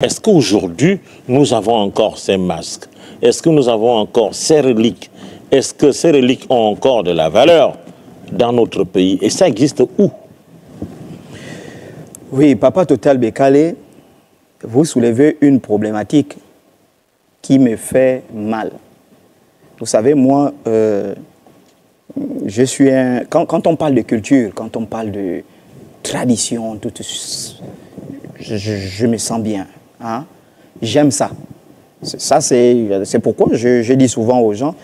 Est-ce qu'aujourd'hui, nous avons encore ces masques? Est-ce que nous avons encore ces reliques? Est-ce que ces reliques ont encore de la valeur dans notre pays? Et ça existe où? Oui, Papa Total Bekale, vous soulevez une problématique qui me fait mal. Vous savez, moi, je suis un... Quand on parle de culture, quand on parle de tradition, tout, je me sens bien. Hein? J'aime ça. Ça, c'est pourquoi je dis souvent aux gens,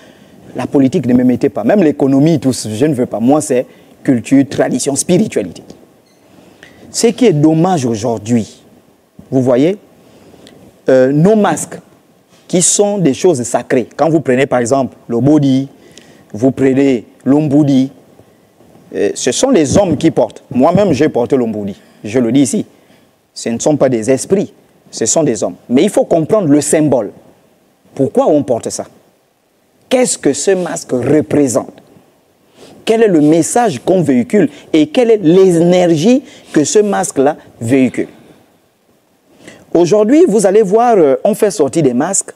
la politique ne me mettez pas. Même l'économie, tout, je ne veux pas. Moi, c'est culture, tradition, spiritualité. Ce qui est dommage aujourd'hui, vous voyez, nos masques, qui sont des choses sacrées. Quand vous prenez par exemple le body, vous prenez l'omboudi, ce sont les hommes qui portent. Moi-même, j'ai porté l'omboudi. Je le dis ici. Ce ne sont pas des esprits, ce sont des hommes. Mais il faut comprendre le symbole. Pourquoi on porte ça? Qu'est-ce que ce masque représente? Quel est le message qu'on véhicule et quelle est l'énergie que ce masque-là véhicule? Aujourd'hui, vous allez voir, on fait sortir des masques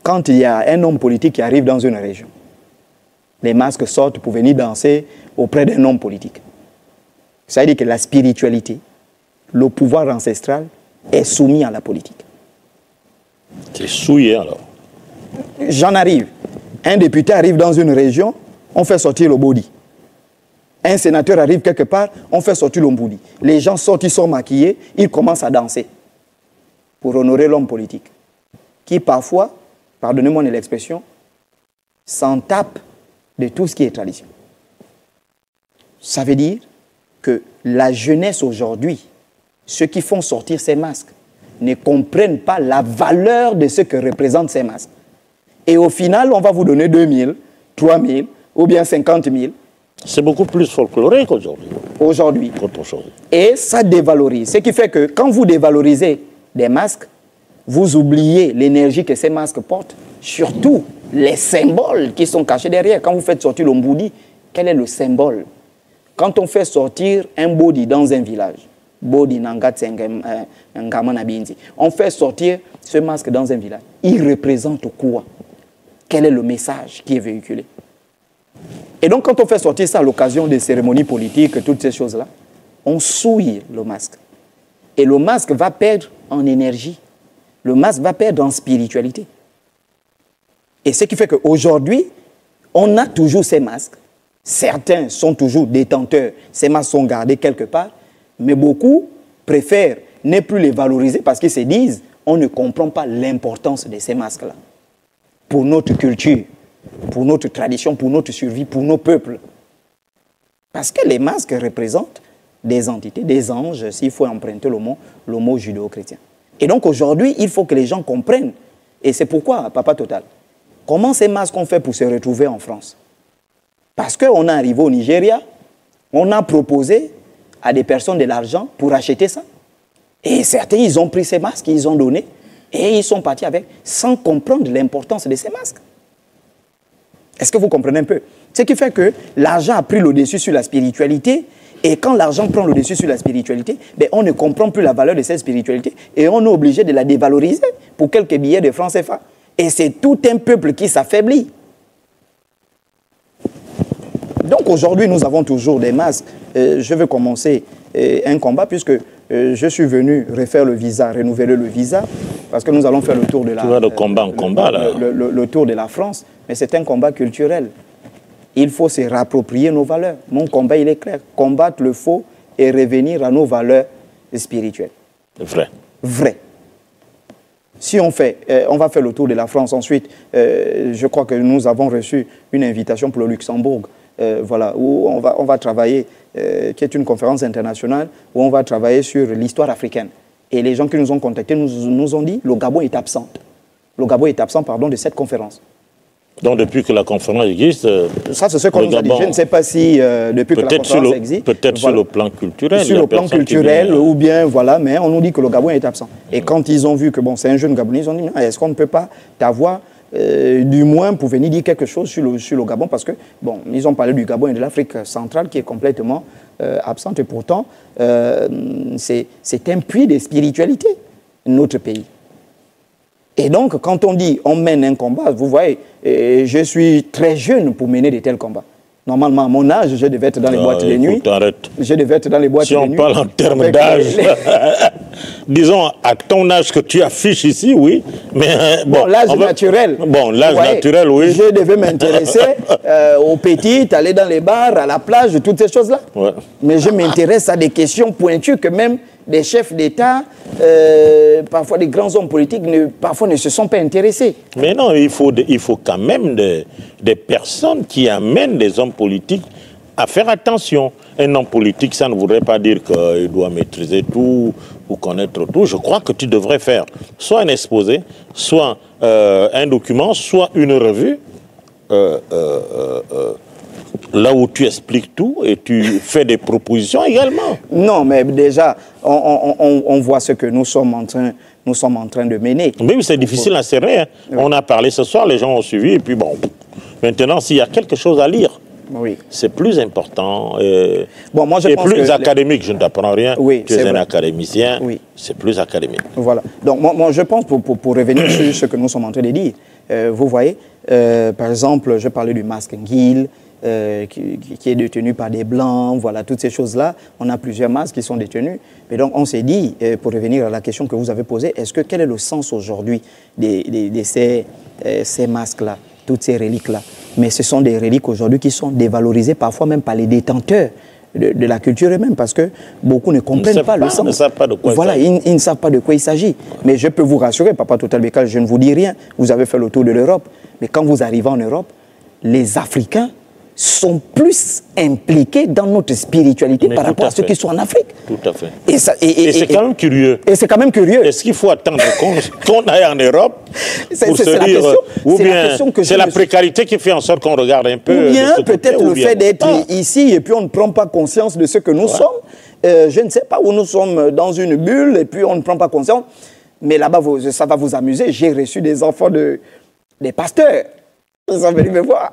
quand il y a un homme politique qui arrive dans une région. Les masques sortent pour venir danser auprès d'un homme politique. Ça veut dire que la spiritualité, le pouvoir ancestral est soumis à la politique. C'est souillé alors. J'en arrive. Un député arrive dans une région, on fait sortir le body. Un sénateur arrive quelque part, on fait sortir l'omboudi. Les gens sortent, ils sont maquillés, ils commencent à danser pour honorer l'homme politique. Qui parfois, pardonnez-moi de l'expression, s'en tape de tout ce qui est tradition. Ça veut dire que la jeunesse aujourd'hui, ceux qui font sortir ces masques, ne comprennent pas la valeur de ce que représentent ces masques. Et au final, on va vous donner 2000, 3000 ou bien 50 000. C'est beaucoup plus folklorique aujourd'hui. Aujourd'hui. Et ça dévalorise. Ce qui fait que quand vous dévalorisez des masques, vous oubliez l'énergie que ces masques portent, surtout les symboles qui sont cachés derrière. Quand vous faites sortir l'omboudi, quel est le symbole? Quand on fait sortir un body dans un village, on fait sortir ce masque dans un village, il représente quoi? Quel est le message qui est véhiculé? Et donc, quand on fait sortir ça à l'occasion des cérémonies politiques, toutes ces choses-là, on souille le masque. Et le masque va perdre en énergie. Le masque va perdre en spiritualité. Et ce qui fait qu'aujourd'hui, on a toujours ces masques. Certains sont toujours détenteurs. Ces masques sont gardés quelque part. Mais beaucoup préfèrent ne plus les valoriser parce qu'ils se disent on ne comprend pas l'importance de ces masques-là. Pour notre culture, pour notre tradition, pour notre survie, pour nos peuples. Parce que les masques représentent des entités, des anges, s'il faut emprunter le mot judéo-chrétien. Et donc aujourd'hui, il faut que les gens comprennent. Et c'est pourquoi, Papa Total, comment ces masques ont fait pour se retrouver en France? Parce qu'on est arrivé au Nigeria, on a proposé à des personnes de l'argent pour acheter ça. Et certains, ils ont pris ces masques, ils ont donné, et ils sont partis avec, sans comprendre l'importance de ces masques. Est-ce que vous comprenez un peu? Ce qui fait que l'argent a pris le dessus sur la spiritualité, et quand l'argent prend le dessus sur la spiritualité, ben on ne comprend plus la valeur de cette spiritualité, et on est obligé de la dévaloriser pour quelques billets de francs CFA. Et c'est tout un peuple qui s'affaiblit. Donc aujourd'hui, nous avons toujours des masques. Je veux commencer un combat, puisque je suis venu refaire le visa, renouveler le visa, parce que nous allons faire le tour de la... Tu vois le combat en combat, là. Le tour de la France, mais c'est un combat culturel. Il faut se réapproprier nos valeurs. Mon combat, il est clair. Combattre le faux et revenir à nos valeurs spirituelles. Vrai. Vrai. Si on fait, on va faire le tour de la France. Ensuite, je crois que nous avons reçu une invitation pour le Luxembourg, voilà, où on va travailler, qui est une conférence internationale, où on va travailler sur l'histoire africaine. Et les gens qui nous ont contactés nous ont dit le Gabon est absent. Le Gabon est absent, pardon, de cette conférence. Donc depuis que la conférence existe... Ça, c'est ce qu'on nous a dit. Je ne sais pas si depuis que la conférence existe... Peut-être voilà, sur le plan culturel. Sur le plan culturel, ou bien, voilà, mais on nous dit que le Gabon est absent. Et quand ils ont vu que, bon, c'est un jeune Gabonais, ils ont dit, est-ce qu'on ne peut pas t'avoir, du moins, pour venir dire quelque chose sur le Gabon? Parce que, bon, ils ont parlé du Gabon et de l'Afrique centrale qui est complètement absente. Et pourtant, c'est un puits de spiritualité. notre pays. Et donc, quand on dit on mène un combat, vous voyez, je suis très jeune pour mener de tels combats. Normalement, à mon âge, je devais être dans les boîtes de nuit. Je devais être dans les boîtes de nuit. Si on parle en termes d'âge, disons, à ton âge que tu affiches ici, oui. Mais bon, l'âge naturel. Bon, l'âge naturel, oui. Je devais m'intéresser aux petites, aller dans les bars, à la plage, toutes ces choses-là. Ouais. Mais je m'intéresse à des questions pointues que même des chefs d'État, parfois des grands hommes politiques, parfois ne se sont pas intéressés. Mais non, il faut quand même des personnes qui amènent des hommes politiques à faire attention. Un homme politique, ça ne voudrait pas dire qu'il doit maîtriser tout ou connaître tout. Je crois que tu devrais faire soit un exposé, soit un document, soit une revue, là où tu expliques tout et tu fais des propositions également. Non, mais déjà, on voit ce que nous sommes en train de mener. Mais c'est difficile à serrer. Hein. Oui. On a parlé ce soir, les gens ont suivi, et puis bon, maintenant, s'il y a quelque chose à lire, oui, c'est plus important bon, moi, je pense plus académique. Je ne t'apprends rien. Oui, tu es un vrai. Académicien. Oui. C'est plus académique. Voilà. Donc, moi je pense, pour revenir sur ce que nous sommes en train de dire, vous voyez, par exemple, je parlais du masque Nguil, qui est détenu par des Blancs, voilà, toutes ces choses-là. On a plusieurs masques qui sont détenus. Mais donc, on s'est dit, pour revenir à la question que vous avez posée, quel est le sens aujourd'hui de ces masques-là, toutes ces reliques-là? Mais ce sont des reliques aujourd'hui qui sont dévalorisées, parfois même par les détenteurs de la culture eux-mêmes, parce que beaucoup ne comprennent pas le sens. Ils ne savent pas de quoi voilà, ils ne savent pas de quoi il s'agit. Mais je peux vous rassurer, Papa Total Bekal, je ne vous dis rien. Vous avez fait le tour de l'Europe. Mais quand vous arrivez en Europe, les Africains sont plus impliqués dans notre spiritualité par rapport à ceux qui sont en Afrique. Tout à fait. Et c'est quand même curieux. Et c'est quand même curieux. Est-ce qu'il faut attendre qu'on aille en Europe pour se dire... Ou bien c'est la précarité qui fait en sorte qu'on regarde un peu... Ou bien peut-être le fait d'être ici et puis on ne prend pas conscience de ce que nous sommes. Je ne sais pas où nous sommes dans une bulle et puis on ne prend pas conscience. Mais là-bas, ça va vous amuser. J'ai reçu des enfants des pasteurs. Ils sont venus me voir.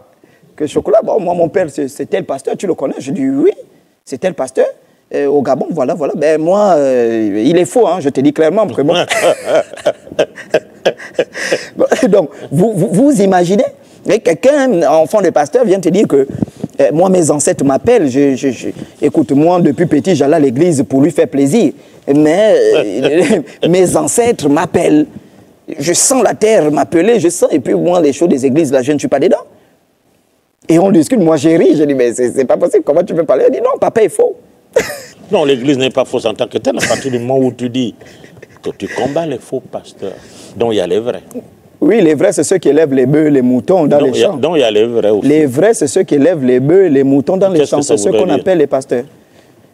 Que chocolat, bon, moi, mon père, c'est tel pasteur, tu le connais? Je dis oui, c'est tel pasteur. Au Gabon, voilà. Ben, moi, il est faux, hein, je te dis clairement. Bon. Donc, vous imaginez, quelqu'un, enfant de pasteur, vient te dire que moi, mes ancêtres m'appellent. Écoute, moi, depuis petit, j'allais à l'église pour lui faire plaisir. Mais mes ancêtres m'appellent. Je sens la terre m'appeler, je sens. Et puis, moi, les choses des églises, là, je ne suis pas dedans. Et on discute, moi j'ai ri, je dis, mais c'est pas possible, comment tu peux parler? Il dit, non, papa est faux. Non, l'église n'est pas fausse en tant que telle, à partir du moment où tu dis que tu combats les faux pasteurs, dont il y a les vrais. Oui, les vrais, c'est ceux qui élèvent les bœufs et les moutons dans les champs. Donc il y a les vrais aussi. Les vrais, c'est ceux qui élèvent les bœufs et les moutons dans les champs, c'est ceux qu'on appelle les pasteurs.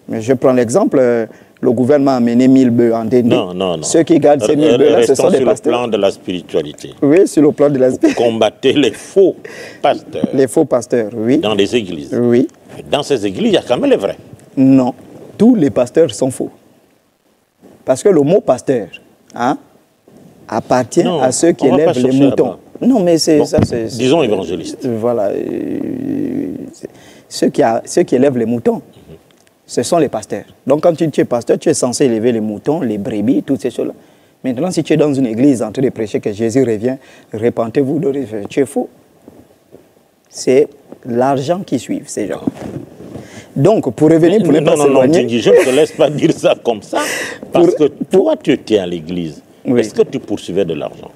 Mais je prends l'exemple, le gouvernement a mené 1000 bœufs en Déndé. Non. Ceux qui gardent ces 1000 bœufs-là, ce sont des pasteurs. Sur le plan de la spiritualité. Oui, sur le plan de la spiritualité. Combattez les faux pasteurs. Les faux pasteurs, oui. Dans les églises. Oui. Dans ces églises, il y a quand même les vrais. Non, tous les pasteurs sont faux. Parce que le mot pasteur appartient à ceux qui élèvent les moutons. Non, mais c'est ça. Disons évangéliste. Voilà. Ceux qui élèvent les moutons. Ce sont les pasteurs. Donc, quand tu es pasteur, tu es censé élever les moutons, les brebis, toutes ces choses-là. Maintenant, si tu es dans une église en train de prêcher que Jésus revient, repentez-vous, tu es fou. C'est l'argent qui suit ces gens. Donc, pour revenir, pour ne pas s'éloigner... Non, je ne te laisse pas dire ça comme ça. Parce que toi, tu étais à l'église. Oui. Est-ce que tu poursuivais de l'argent?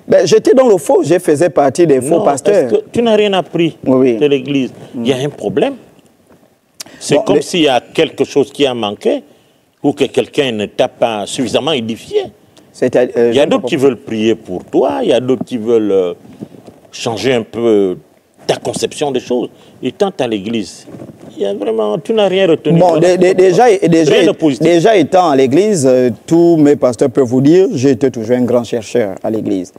Ben, j'étais dans le faux, je faisais partie des faux pasteurs. Est-ce que tu n'as rien appris de l'église? Il y a un problème. C'est comme s'il y a quelque chose qui a manqué ou que quelqu'un ne t'a pas suffisamment édifié. Il y a d'autres qui veulent prier pour toi, il y a d'autres qui veulent changer un peu ta conception des choses. Et tant à l'église, il y a vraiment, tu n'as rien retenu. Bon, déjà étant à l'église, tous mes pasteurs peuvent vous dire, j'étais toujours un grand chercheur à l'église.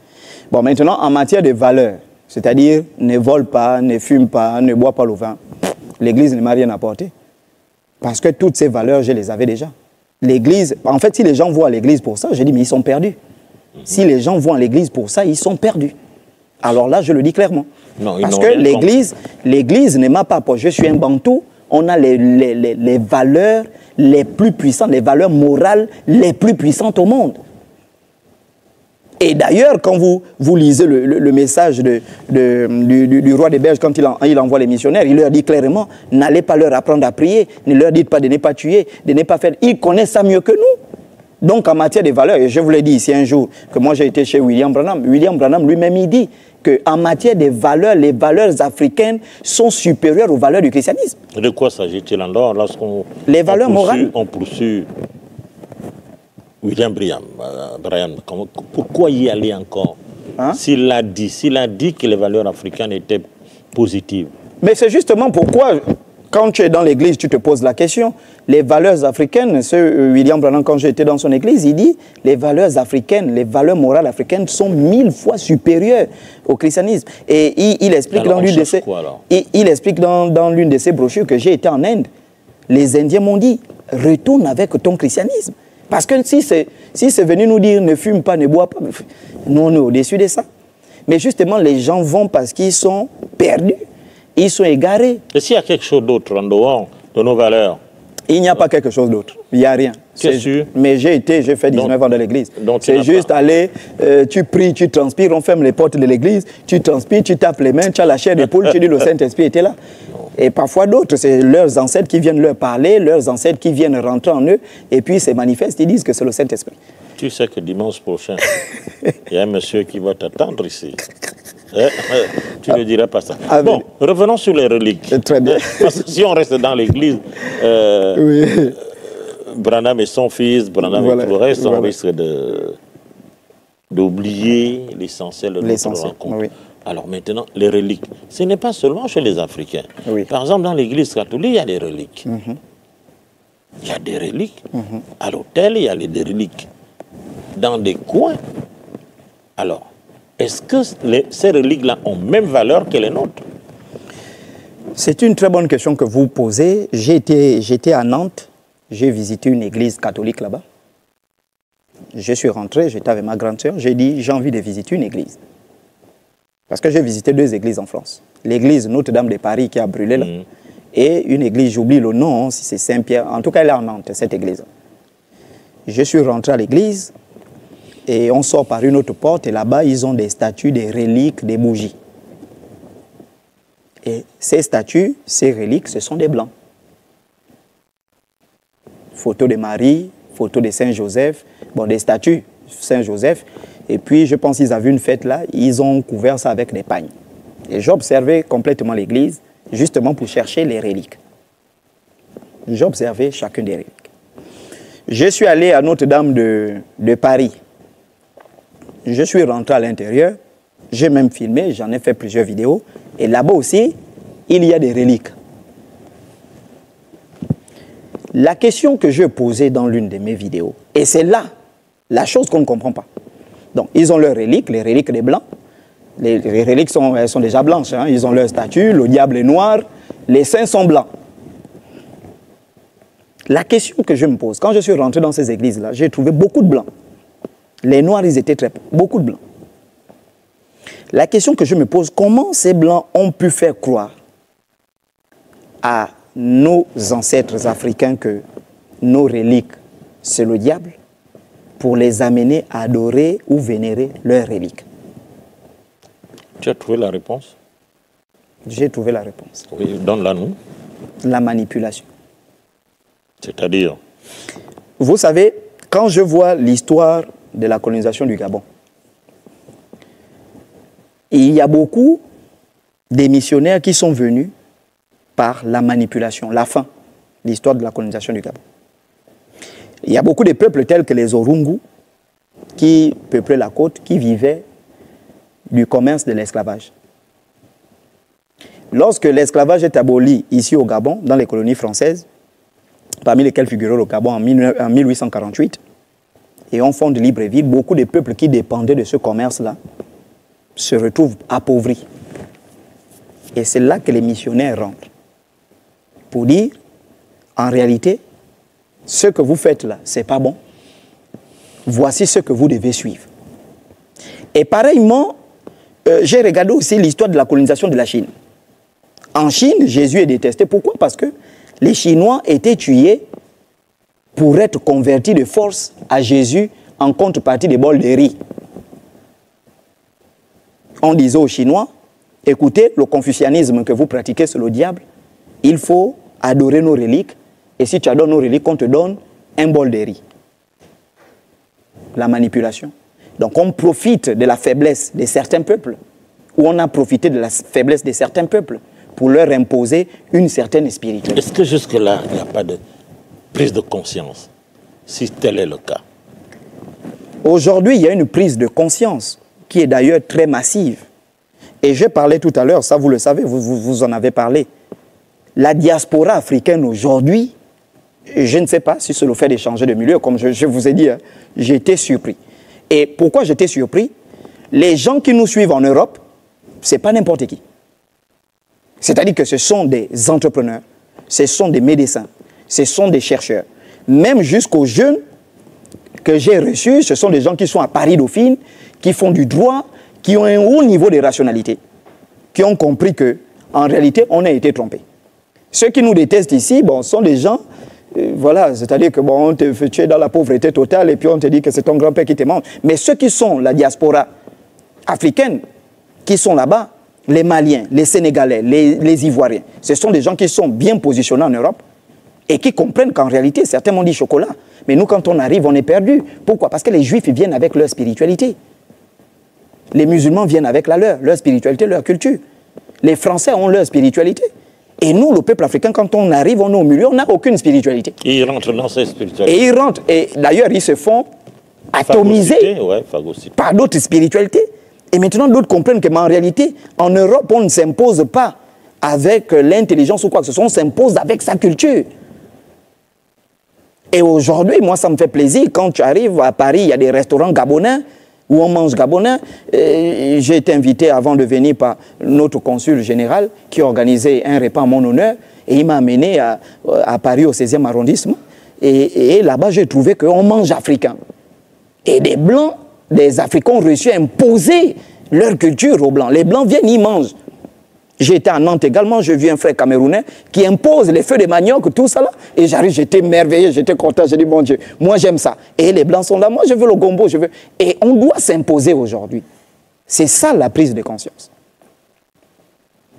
Bon, maintenant, en matière de valeurs, c'est-à-dire ne vole pas, ne fume pas, ne bois pas le vin, l'église ne m'a rien apporté. Parce que toutes ces valeurs, je les avais déjà. L'église, en fait, si les gens vont à l'église pour ça, je dis, mais ils sont perdus. Si les gens vont à l'église pour ça, ils sont perdus. Alors là, je le dis clairement. Non, parce que l'église ne m'a pas apporté. Je suis un bantou, on a les valeurs les plus puissantes, les valeurs morales les plus puissantes au monde. Et d'ailleurs, quand vous lisez le message du roi des Belges, quand il envoie les missionnaires, il leur dit clairement, n'allez pas leur apprendre à prier, ne leur dites pas de ne pas tuer, de ne pas faire... Ils connaissent ça mieux que nous. Donc, en matière de valeurs, et je vous l'ai dit ici un jour, que moi j'ai été chez William Branham. William Branham lui-même, il dit qu'en matière de valeurs, les valeurs africaines sont supérieures aux valeurs du christianisme. De quoi s'agit-il alors lorsqu'on... Les valeurs morales. On poursuit William Branham. Pourquoi y aller encore? Hein? S'il a dit que les valeurs africaines étaient positives. Mais c'est justement pourquoi, quand tu es dans l'église, tu te poses la question. Les valeurs africaines, William Branham, quand j'étais dans son église, il dit les valeurs africaines, les valeurs morales africaines sont 1000 fois supérieures au christianisme. Et il explique dans l'une de ses... Il explique dans l'une de ses brochures que j'ai été en Inde. Les Indiens m'ont dit, retourne avec ton christianisme. Parce que si c'est venu nous dire ne fume pas, ne bois pas, nous on est au-dessus de ça. Mais justement, les gens vont parce qu'ils sont perdus, ils sont égarés. Et s'il y a quelque chose d'autre en dehors de nos valeurs? Il n'y a pas quelque chose d'autre, il n'y a rien. C'est sûr. Mais j'ai fait 19 ans dans l'église. C'est juste aller, tu pries, tu transpires, on ferme les portes de l'église, tu transpires, tu tapes les mains, tu as la chair d'épaule, tu dis le Saint-Esprit était là. Et parfois d'autres, c'est leurs ancêtres qui viennent leur parler, leurs ancêtres qui viennent rentrer en eux, et puis ils se manifestent, ils disent que c'est le Saint-Esprit. Tu sais que dimanche prochain, il y a un monsieur qui va t'attendre ici. Tu ne dirais pas ça. Bon, revenons sur les reliques. Très bien. Parce que si on reste dans l'église, Branham et son fils, Branham et tout le reste, on risque d'oublier l'essentiel de notre rencontre. Oui. Alors maintenant, les reliques, ce n'est pas seulement chez les Africains. Oui. Par exemple, dans l'église catholique, il y a des reliques. Il y a des reliques. À l'autel, il y a des reliques. Dans des coins. Alors, est-ce que ces reliques-là ont même valeur que les nôtres? C'est une très bonne question que vous posez. J'étais à Nantes, j'ai visité une église catholique là-bas. Je suis rentré, j'étais avec ma grande sœur, j'ai dit j'ai envie de visiter une église. Parce que j'ai visité 2 églises en France. L'église Notre-Dame de Paris qui a brûlé là, et une église, j'oublie le nom, si c'est Saint-Pierre, en tout cas elle est en Nantes, cette église. Je suis rentré à l'église, et on sort par une autre porte, et là-bas, ils ont des statues, des reliques, des bougies. Et ces statues, ces reliques, ce sont des blancs. Photo de Marie, photo de Saint-Joseph, bon, des statues, Saint-Joseph. Et puis, je pense qu'ils avaient une fête là, ils ont couvert ça avec des pagnes. Et j'observais complètement l'église, justement pour chercher les reliques. J'observais chacune des reliques. Je suis allé à Notre-Dame de Paris. Je suis rentré à l'intérieur, j'ai même filmé, j'en ai fait plusieurs vidéos. Et là-bas aussi, il y a des reliques. La question que je posais dans l'une de mes vidéos, et c'est là la chose qu'on ne comprend pas. Donc, ils ont leurs reliques, les reliques des Blancs. Les reliques elles sont déjà blanches, hein. Ils ont leur statue, le diable est noir, les saints sont blancs. La question que je me pose, quand je suis rentré dans ces églises-là, j'ai trouvé beaucoup de blancs. Les noirs, ils étaient très peu, beaucoup de blancs. La question que je me pose, comment ces blancs ont pu faire croire à nos ancêtres africains que nos reliques, c'est le diable, pour les amener à adorer ou vénérer leurs reliques? Tu as trouvé la réponse? J'ai trouvé la réponse. Oui, donne-la nous. La manipulation. C'est-à-dire? Vous savez, quand je vois l'histoire de la colonisation du Gabon, il y a beaucoup de missionnaires qui sont venus par la manipulation, la fin, l'histoire de la colonisation du Gabon. Il y a beaucoup de peuples tels que les Orungu qui peuplaient la côte, qui vivaient du commerce de l'esclavage. Lorsque l'esclavage est aboli ici au Gabon, dans les colonies françaises, parmi lesquelles figurait le Gabon en 1848, et on fonde Libreville, beaucoup de peuples qui dépendaient de ce commerce-là se retrouvent appauvris. Et c'est là que les missionnaires rentrent pour dire, en réalité, ce que vous faites là, ce n'est pas bon. Voici ce que vous devez suivre. Et pareillement, j'ai regardé aussi l'histoire de la colonisation de la Chine. En Chine, Jésus est détesté. Pourquoi? Parce que les Chinois étaient tués pour être convertis de force à Jésus en contrepartie des bols de riz. on disait aux Chinois, écoutez, le confucianisme que vous pratiquez, c'est le diable. Il faut adorer nos reliques. Et si tu adores nos reliques, on te donne un bol de riz. La manipulation. Donc on profite de la faiblesse de certains peuples, ou on a profité de la faiblesse de certains peuples pour leur imposer une certaine spiritualité. Est-ce que jusque-là, il n'y a pas de prise de conscience, si tel est le cas? Aujourd'hui, il y a une prise de conscience qui est d'ailleurs très massive. Et j'ai parlé tout à l'heure, ça vous le savez, vous en avez parlé. La diaspora africaine aujourd'hui, je ne sais pas si c'est le fait d'échanger de milieu, comme je vous ai dit, hein, j'ai été surpris. Et pourquoi j'étais surpris? Les gens qui nous suivent en Europe, ce n'est pas n'importe qui. C'est-à-dire que ce sont des entrepreneurs, ce sont des médecins, ce sont des chercheurs. Même jusqu'aux jeunes que j'ai reçus, ce sont des gens qui sont à Paris-Dauphine, qui font du droit, qui ont un haut niveau de rationalité, qui ont compris qu'en réalité, on a été trompés. Ceux qui nous détestent ici, bon, sont des gens, voilà, c'est-à-dire que bon, tu es dans la pauvreté totale et puis on te dit que c'est ton grand-père qui te mange. Mais ceux qui sont la diaspora africaine, qui sont là-bas, les Maliens, les Sénégalais, les Ivoiriens, ce sont des gens qui sont bien positionnés en Europe et qui comprennent qu'en réalité, certains m'ont dit chocolat. Mais nous, quand on arrive, on est perdu. Pourquoi? Parce que les Juifs ils viennent avec leur spiritualité. Les musulmans viennent avec leur spiritualité, leur culture. Les Français ont leur spiritualité. Et nous, le peuple africain, quand on arrive, on est au milieu, on n'a aucune spiritualité. Et ils rentrent dans cette spiritualité. Et ils rentrent. Et d'ailleurs, ils se font atomiser par d'autres spiritualités. Et maintenant, d'autres comprennent qu'en réalité, en Europe, on ne s'impose pas avec l'intelligence ou quoi que ce soit, on s'impose avec sa culture. Et aujourd'hui, moi, ça me fait plaisir, quand tu arrives à Paris, il y a des restaurants gabonais, où on mange gabonais. J'ai été invité avant de venir par notre consul général qui organisait un repas en mon honneur et il m'a amené à Paris au 16e arrondissement et là-bas j'ai trouvé qu'on mange africain. Et des Blancs, des Africains ont réussi à imposer leur culture aux Blancs. Les Blancs viennent, ils mangent. J'ai été à Nantes également, j'ai vu un frère camerounais qui impose les feux de manioc, tout ça là. Et j'arrive, j'étais merveilleux, j'étais content, j'ai dit, mon Dieu, moi j'aime ça. Et les Blancs sont là, moi je veux le gombo, je veux... Et on doit s'imposer aujourd'hui. C'est ça la prise de conscience.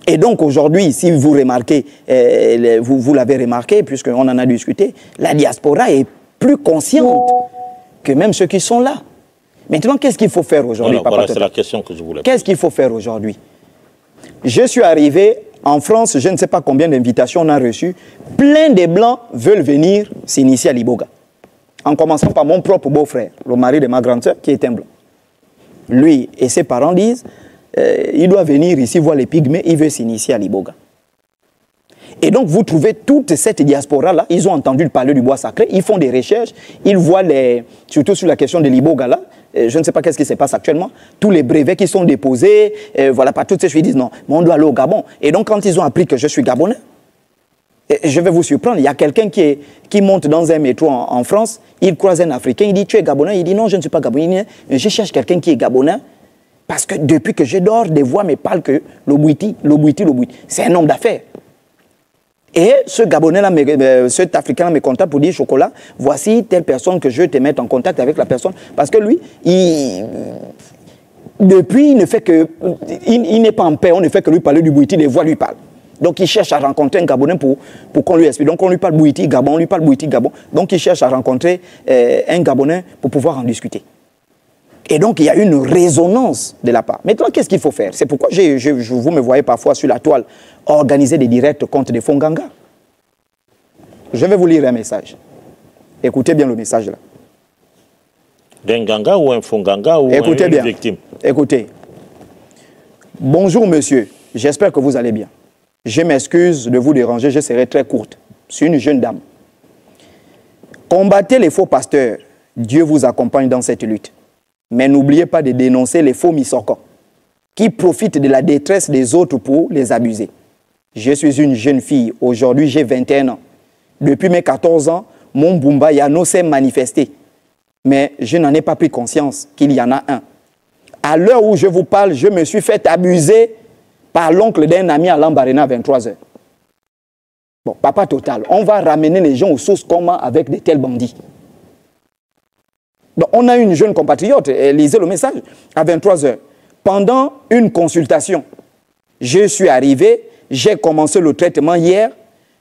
Et donc aujourd'hui, si vous remarquez, vous l'avez remarqué, puisqu'on en a discuté, la diaspora est plus consciente que même ceux qui sont là. Maintenant, qu'est-ce qu'il faut faire aujourd'hui? Voilà, c'est la question que je voulais poser. Qu'est-ce qu'il faut faire aujourd'hui? Je suis arrivé en France, je ne sais pas combien d'invitations on a reçues. Plein de Blancs veulent venir s'initier à l'Iboga. En commençant par mon propre beau-frère, le mari de ma grande sœur, qui est un Blanc. Lui et ses parents disent, il doit venir ici voir les pygmées, il veut s'initier à l'Iboga. Et donc vous trouvez toute cette diaspora-là, ils ont entendu parler du bois sacré, ils font des recherches, ils voient, surtout sur la question de l'Iboga là, je ne sais pas qu'est-ce qui se passe actuellement, tous les brevets qui sont déposés, voilà, par toutes ces choses, ils disent non, mais on doit aller au Gabon. Et donc quand ils ont appris que je suis Gabonais, je vais vous surprendre, il y a quelqu'un qui monte dans un métro en France, il croise un Africain, il dit tu es Gabonais, il dit non, je ne suis pas Gabonais, je cherche quelqu'un qui est Gabonais, parce que depuis que je dors, des voix me parlent que le Bouiti, c'est un homme d'affaires. Et ce Gabonais-là, cet Africain-là me contacte pour dire, chocolat, voici telle personne que je vais te mettre en contact avec la personne. Parce que lui, depuis, il ne fait que, il n'est pas en paix, on ne fait que lui parler du Bouiti, les voix lui parlent. Donc il cherche à rencontrer un Gabonais pour qu'on lui explique. Donc on lui parle Bouiti, Gabon, on lui parle Bouiti, Gabon. Donc il cherche à rencontrer un Gabonais pour pouvoir en discuter. Et donc, il y a une résonance de la part. Maintenant, qu'est-ce qu'il faut faire? C'est pourquoi vous me voyez parfois sur la toile organiser des directs contre des Fonganga. Je vais vous lire un message. Écoutez bien le message là. D'un Ganga ou un Fonganga ou écoutez une victime? Écoutez. Bonjour monsieur, j'espère que vous allez bien. Je m'excuse de vous déranger, je serai très courte. Je suis une jeune dame. Combattez les faux pasteurs. Dieu vous accompagne dans cette lutte. Mais n'oubliez pas de dénoncer les faux misokos qui profitent de la détresse des autres pour les abuser. Je suis une jeune fille. Aujourd'hui, j'ai 21 ans. Depuis mes 14 ans, mon Bumba Yano s'est manifesté. Mais je n'en ai pas pris conscience qu'il y en a un. À l'heure où je vous parle, je me suis fait abuser par l'oncle d'un ami à Lambarena à 23h. Bon, papa total, on va ramener les gens aux sources comment avec de tels bandits. Donc, on a une jeune compatriote, elle lisait le message, à 23h. Pendant une consultation, je suis arrivé, j'ai commencé le traitement hier,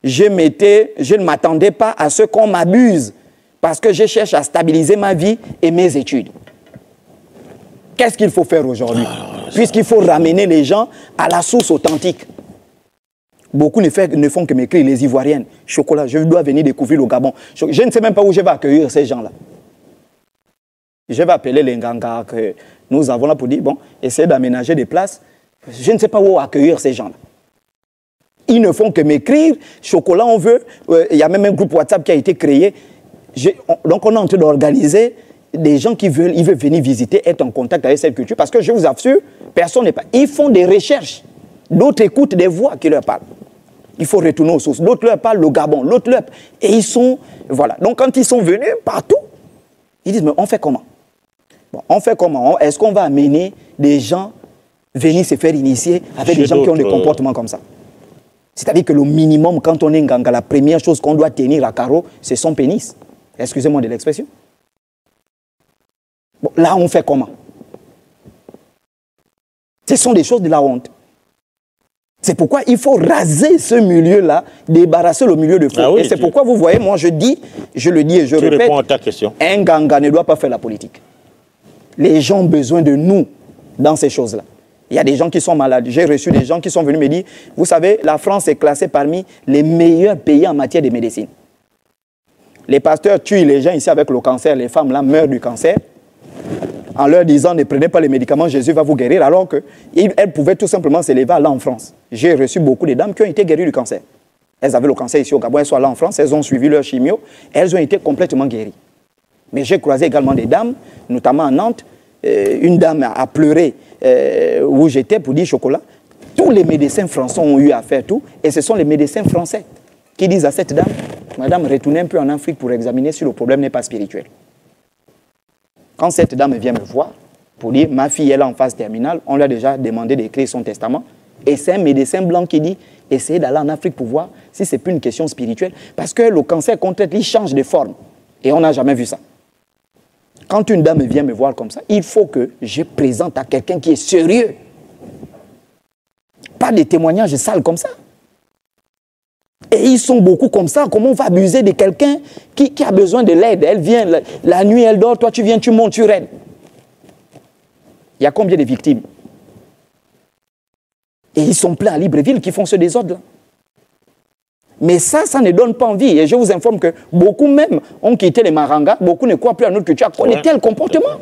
je ne m'attendais pas à ce qu'on m'abuse parce que je cherche à stabiliser ma vie et mes études. Qu'est-ce qu'il faut faire aujourd'hui? Puisqu'il faut ramener les gens à la source authentique. Beaucoup ne font que m'écrire, les Ivoiriennes. Chocolat, je dois venir découvrir le Gabon. Je ne sais même pas où je vais accueillir ces gens-là. Je vais appeler les Nganga que nous avons là pour dire, bon, essayez d'aménager des places. Je ne sais pas où accueillir ces gens-là. Ils ne font que m'écrire. Chocolat, on veut. Il y a même un groupe WhatsApp qui a été créé. Donc, on est en train d'organiser des gens qui veulent venir visiter, être en contact avec cette culture. Parce que je vous assure, personne n'est pas. Ils font des recherches. D'autres écoutent des voix qui leur parlent. Il faut retourner aux sources. D'autres leur parlent le Gabon. L'autre leur... Et ils sont... Voilà. Donc, quand ils sont venus partout, ils disent, mais on fait comment? Bon, on fait comment? Est-ce qu'on va amener des gens venir se faire initier avec des gens qui ont des comportements comme ça? C'est-à-dire que le minimum, quand on est Nganga, la première chose qu'on doit tenir à carreau, c'est son pénis. Excusez-moi de l'expression. Bon, là, on fait comment? Ce sont des choses de la honte. C'est pourquoi il faut raser ce milieu-là, débarrasser le milieu de faux. Et c'est pourquoi vous voyez, moi je le dis et je répète, réponds à ta question. Un Nganga ne doit pas faire la politique. Les gens ont besoin de nous dans ces choses-là. Il y a des gens qui sont malades. J'ai reçu des gens qui sont venus me dire, vous savez, la France est classée parmi les meilleurs pays en matière de médecine. Les pasteurs tuent les gens ici avec le cancer, les femmes là meurent du cancer, en leur disant ne prenez pas les médicaments, Jésus va vous guérir, alors qu'elles pouvaient tout simplement se lever là en France. J'ai reçu beaucoup de dames qui ont été guéries du cancer. Elles avaient le cancer ici au Gabon, elles sont là en France, elles ont suivi leur chimio, elles ont été complètement guéries. Mais j'ai croisé également des dames, notamment à Nantes, une dame a pleuré où j'étais pour dire chocolat. Tous les médecins français ont eu à faire tout, et ce sont les médecins français qui disent à cette dame, madame, retournez un peu en Afrique pour examiner si le problème n'est pas spirituel. Quand cette dame vient me voir pour dire, ma fille est là en phase terminale, on lui a déjà demandé d'écrire son testament, et c'est un médecin blanc qui dit, essayez d'aller en Afrique pour voir si ce n'est plus une question spirituelle, parce que le cancer qu'on traite, il change de forme, et on n'a jamais vu ça. Quand une dame vient me voir comme ça, il faut que je présente à quelqu'un qui est sérieux. Pas des témoignages sales comme ça. Et ils sont beaucoup comme ça. Comment on va abuser de quelqu'un qui a besoin de l'aide? Elle vient, la nuit, elle dort, toi tu viens, tu montes, tu raides. Il y a combien de victimes? Et ils sont pleins à Libreville qui font ce désordre-là. Mais ça ne donne pas envie. Et je vous informe que beaucoup même ont quitté les Marangas, beaucoup ne croient plus à notre culture, à quoi est tel comportement.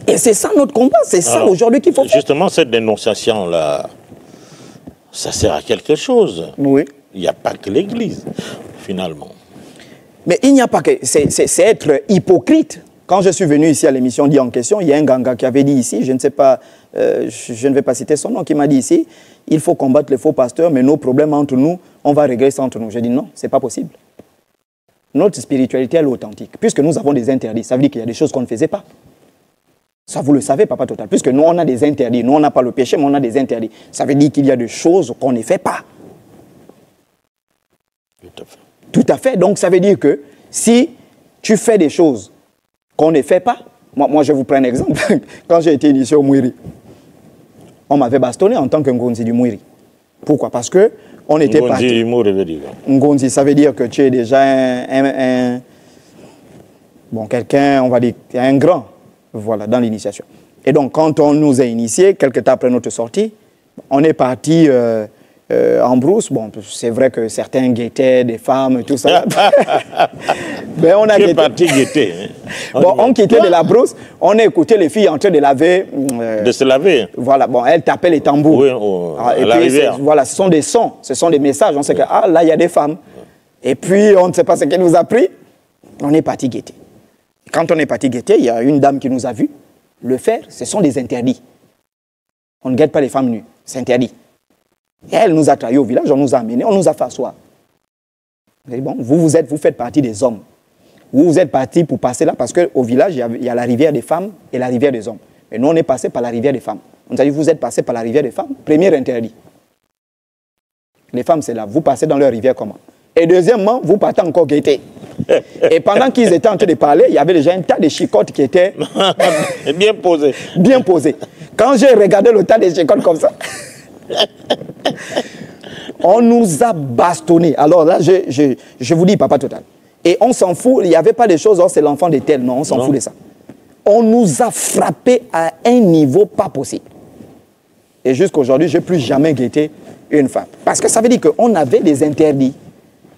Et c'est ça notre combat, c'est ça aujourd'hui qu'il faut faire. Justement, cette dénonciation-là, ça sert à quelque chose. Oui. Il n'y a pas que l'Église, finalement. Mais il n'y a pas que... C'est être hypocrite. Quand je suis venu ici à l'émission dit en question, il y a un Nganga qui avait dit ici, je ne sais pas, je ne vais pas citer son nom, qui m'a dit ici, il faut combattre les faux pasteurs, mais nos problèmes entre nous, on va régler ça entre nous. J'ai dit non, ce n'est pas possible. Notre spiritualité, elle est authentique. Puisque nous avons des interdits, ça veut dire qu'il y a des choses qu'on ne faisait pas. Ça, vous le savez, Papa Total. Puisque nous, on a des interdits. Nous, on n'a pas le péché, mais on a des interdits. Ça veut dire qu'il y a des choses qu'on ne fait pas. Tout à fait. Tout à fait. Donc, ça veut dire que si tu fais des choses qu'on ne fait pas, moi je vous prends un exemple. Quand j'ai été initié au Mouiri, on m'avait bastonné en tant que Ngonzi du Mouiri. Pourquoi? Parce que on était parti. Ngonzi du Mouiri veut dire. Ngonzi, ça veut dire que tu es déjà bon, quelqu'un, on va dire, un grand, voilà, dans l'initiation. Et donc, quand on nous a initiés, quelques temps après notre sortie, on est parti en brousse. Bon, c'est vrai que certains guettaient des femmes, tout ça. Mais on a parti guetter. Hein. Bon, on quittait de la brousse, on a écouté les filles en train de laver. De se laver. Voilà, bon, elles tapaient les tambours. Oui, à la rivière. Voilà, ce sont des sons, ce sont des messages. On sait que, ah, là, il y a des femmes. Et puis, on ne sait pas ce qu'elle nous a pris. On est parti guetter. Quand on est parti guetter, il y a une dame qui nous a vus le faire. Ce sont des interdits. On ne guette pas les femmes nues. C'est interdit. Et elle nous a trahis au village, on nous a amenés, on nous a fait asseoir. Bon, vous faites partie des hommes. Vous êtes partis pour passer là parce qu'au village, il y a la rivière des femmes et la rivière des hommes. Mais nous, on est passé par la rivière des femmes. On nous a dit, vous êtes passés par la rivière des femmes. Premier interdit. Les femmes, c'est là. Vous passez dans leur rivière comment? Et deuxièmement, vous partez encore guetter. Et pendant qu'ils étaient en train de parler, il y avait déjà un tas de chicottes qui étaient... bien posées. Bien posées. Quand j'ai regardé le tas des écoles comme ça, on nous a bastonné. Alors là, je vous dis, Papa Total. Et on s'en fout, il n'y avait pas des choses, oh, c'est l'enfant de tel. Non, on s'en fout de ça. On nous a frappé à un niveau pas possible. Et jusqu'à aujourd'hui, je n'ai plus jamais guetté une femme. Parce que ça veut dire qu'on avait des interdits.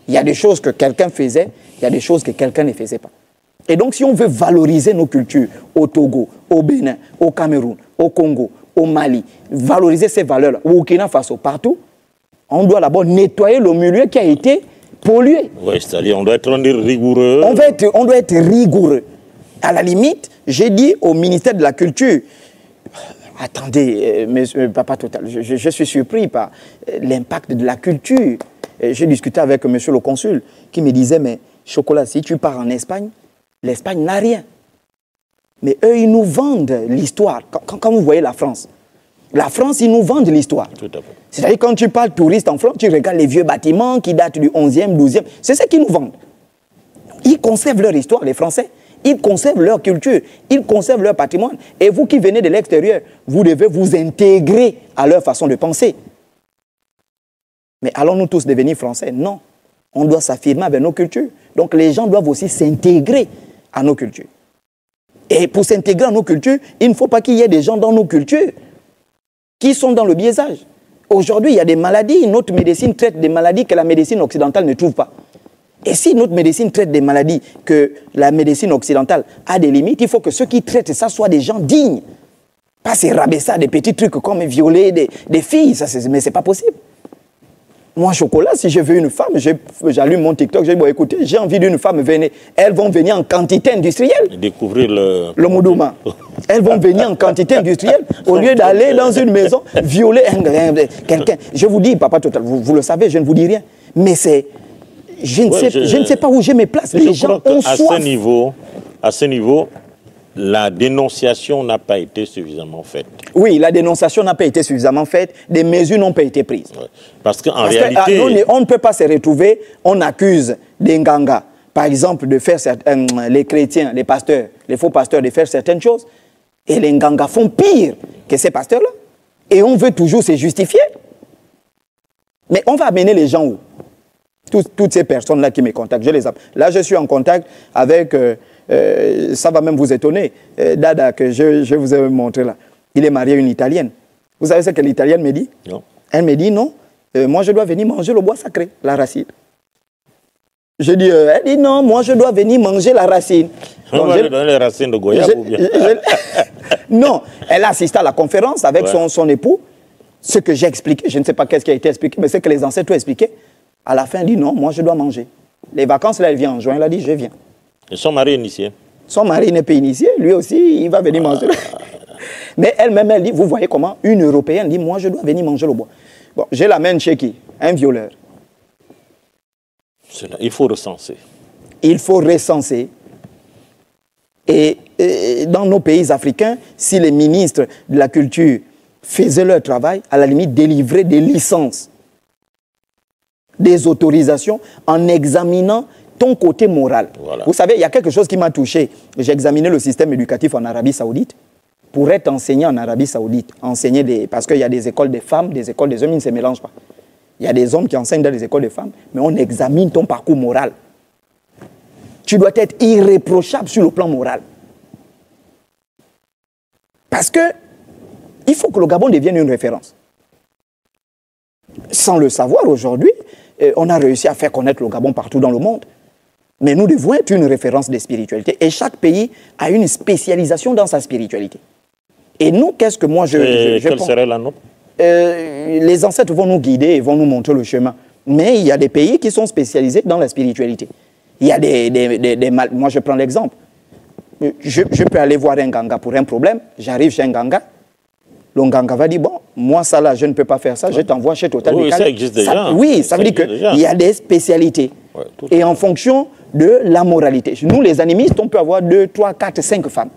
Il y a des choses que quelqu'un faisait, il y a des choses que quelqu'un ne faisait pas. Et donc, si on veut valoriser nos cultures au Togo, au Bénin, au Cameroun, au Congo, au Mali, valoriser ces valeurs-là, au Burkina Faso, partout, on doit d'abord nettoyer le milieu qui a été pollué. Oui, c'est-à-dire on doit être rigoureux. On doit être rigoureux. À la limite, j'ai dit au ministère de la Culture, attendez, Papa Total, je suis surpris par l'impact de la culture. J'ai discuté avec monsieur le consul qui me disait, mais Chocolat, si tu pars en Espagne, l'Espagne n'a rien. Mais eux, ils nous vendent l'histoire. Quand vous voyez la France, ils nous vendent l'histoire. C'est-à-dire quand tu parles touriste en France, tu regardes les vieux bâtiments qui datent du 11e, 12e. C'est ce qu'ils nous vendent. Ils conservent leur histoire, les Français. Ils conservent leur culture. Ils conservent leur patrimoine. Et vous qui venez de l'extérieur, vous devez vous intégrer à leur façon de penser. Mais allons-nous tous devenir Français? Non. On doit s'affirmer avec nos cultures. Donc les gens doivent aussi s'intégrer à nos cultures. Et pour s'intégrer à nos cultures, il ne faut pas qu'il y ait des gens dans nos cultures qui sont dans le biaisage. Aujourd'hui, il y a des maladies, notre médecine traite des maladies que la médecine occidentale ne trouve pas. Et si notre médecine traite des maladies que la médecine occidentale a des limites, il faut que ceux qui traitent ça soient des gens dignes. Pas ces rabaisser des petits trucs comme violer des filles, mais ce n'est pas possible. Moi, Chocolat, si je veux une femme, j'allume mon TikTok, je dis, bon, écoutez, j'ai envie d'une femme, venez. Elles vont venir en quantité industrielle. Découvrir le Moudouma. Elles vont venir en quantité industrielle au lieu d'aller dans une maison violer quelqu'un. Je vous dis, Papa Total, vous le savez, je ne vous dis rien. Mais c'est... Je ne sais pas où j'ai mes places. Les gens ont soif. À ce niveau, la dénonciation n'a pas été suffisamment faite. Oui, la dénonciation n'a pas été suffisamment faite. Des mesures n'ont pas été prises. Ouais. Parce qu'en réalité... on ne peut pas se retrouver, on accuse des Nganga, par exemple, de faire les chrétiens, les pasteurs, les faux pasteurs, de faire certaines choses. Et les Nganga font pire que ces pasteurs-là. Et on veut toujours se justifier. Mais on va amener les gens où? Toutes ces personnes-là qui me contactent, je les appelle. Là, je suis en contact avec, ça va même vous étonner, Dada, que je vous ai montré là. Il est marié à une Italienne. Vous savez ce que l'Italienne me dit? Non. Elle me dit, non, moi je dois venir manger le bois sacré, la racine. Je dis, elle dit, non, moi je dois venir manger la racine. On va lui donner les racines de Goya ou bien? Non, elle a assisté à la conférence avec son époux. Ce que j'ai expliqué, je ne sais pas qu'est-ce qui a été expliqué, mais ce que les ancêtres ont expliqué. À la fin, elle dit non, moi je dois manger. Les vacances, là, elle vient en juin. Elle a dit, je viens. Et son mari est initié? Son mari n'est pas initié. Lui aussi, il va venir manger. Mais elle-même, elle dit, vous voyez comment une Européenne dit, moi je dois venir manger le bois. Bon, je l'amène chez qui? Un violeur. Il faut recenser. Il faut recenser. Et dans nos pays africains, si les ministres de la culture faisaient leur travail, à la limite, délivrer des licences, des autorisations, en examinant ton côté moral. Voilà. Vous savez, il y a quelque chose qui m'a touché. J'ai examiné le système éducatif en Arabie Saoudite. Pour être enseignant en Arabie Saoudite, parce qu'il y a des écoles des femmes, des écoles des hommes, ils ne se mélangent pas. Il y a des hommes qui enseignent dans les écoles des femmes, mais on examine ton parcours moral. Tu dois être irréprochable sur le plan moral. Parce que il faut que le Gabon devienne une référence. Sans le savoir, aujourd'hui, on a réussi à faire connaître le Gabon partout dans le monde. Mais nous devons être une référence de spiritualité. Et chaque pays a une spécialisation dans sa spiritualité. Et nous, qu'est-ce que moi je quelle serait la nôtre? Les ancêtres vont nous guider et vont nous montrer le chemin. Mais il y a des pays qui sont spécialisés dans la spiritualité. Il y a moi, je prends l'exemple. Je peux aller voir un Nganga pour un problème. J'arrive chez un Nganga. Le Nganga va dire, bon, moi, ça là, je ne peux pas faire ça. Je t'envoie chez Total. Oui, ça existe déjà. Oui, ça veut dire qu'il y a des spécialités. Ouais, et en fonction de la moralité. Nous, les animistes, on peut avoir 2, 3, 4, 5 femmes.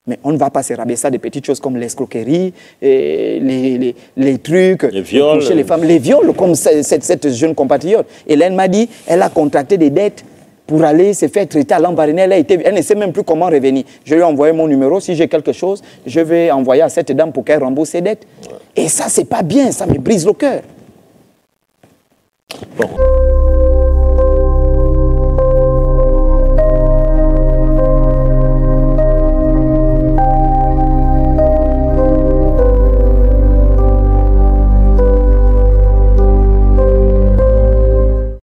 Mais on ne va pas se rabaisser des petites choses comme l'escroquerie, les trucs, les viols, les femmes, les viols, comme cette jeune compatriote. Hélène m'a dit, elle a contracté des dettes pour aller se faire traiter à Lambaréné. Elle ne sait même plus comment revenir. Je lui ai envoyé mon numéro. Si j'ai quelque chose, je vais envoyer à cette dame pour qu'elle rembourse ses dettes. Et ça, c'est pas bien. Ça me brise le cœur. Bon.